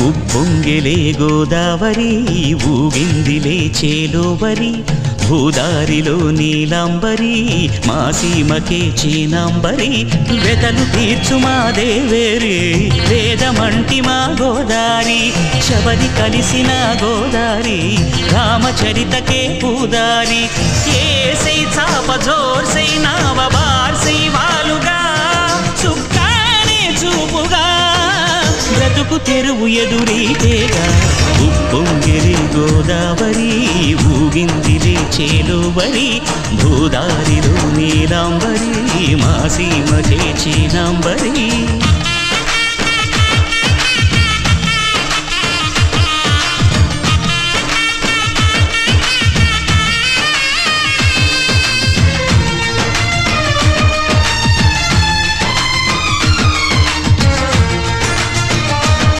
ఉప్పొంగిలే గోదావరి ఊగిందిలే చేలోవరి భూదారిలో నీలాంబరి మా సీమకే చీనాంబరి వెతలు తీర్చు మా దేవేరి వేదమంటి మా గోదారి శబరి కలిసిన గోదారి రామచరితకే పూదారి ఏసై చాప జోర్సై నావ బార్సై వాలుగా చుక్కానే చూపుగా బ్రతుకు తెరువు ఎదురీతేగా ఉప్పొంగిలే గోదావరి ఊగిందిలే చేలోవరి భూదారిలో నీలాంబరి మా సీమకే చీనాంబరి